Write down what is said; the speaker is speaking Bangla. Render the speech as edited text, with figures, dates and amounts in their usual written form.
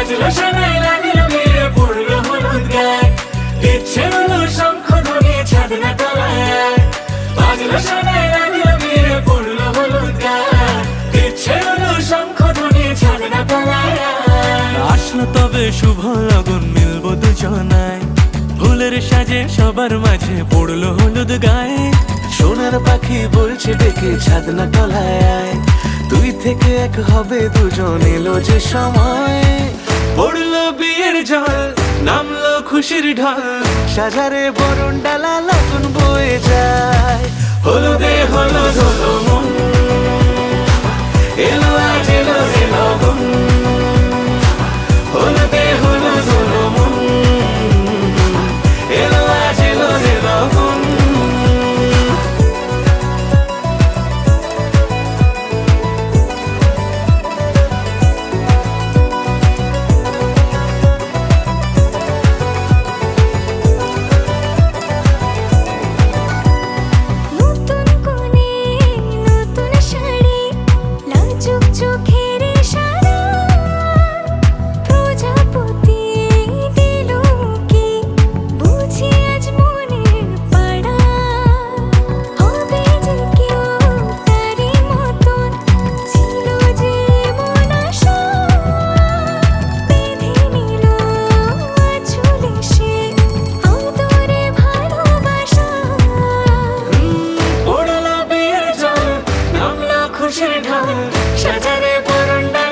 বাজলো শোনাই লাগলো বিয়ে পড়লো হলুদ গায়ে, ইচ্ছে হলো শঙ্খ ধ্বনি ছাদ না তলায়। বাজলো শোনাই লাগলো বিয়ে পড়লো হলুদ গায়ে, ইচ্ছে হলো শঙ্খ ধ্বনি ছাদ না তলায়। আসলো তবে শুভ লগন মিলবো দুজনায়, ফুলের সাজে সবার মাঝে পড়লো হলুদ গায়ে। সোনার পাখি বলছে ডেকে ছাদ না তলায়, দুই থেকে এক হবে দুজন এলো যে সময়। পড়লো বিয়ের জল নামলো খুশির ঢল, সাজারে বরণ ডালা লগন বয়ে যায়। হলুদে হলুদ হলো মন, এলো আজ এলো রে লগন। হলুদে হলুদ হলো মন, এলো আজ এলো রে লগন। নতুন কোণে নতুন শাড়ি, লাজুক চোখের ইশারা, প্রজাপতি দিল কি বুঝি আজ মনের পাড়া। হবে যে কেউ তারই মতন, ছিল যে মন আশা, বেঁধে নিল আঁচলে সে আদরে ভালোবাসা। পড়লো বিয়ের জল নামলো খুশির ঢল, সাজারে বরণ ডালা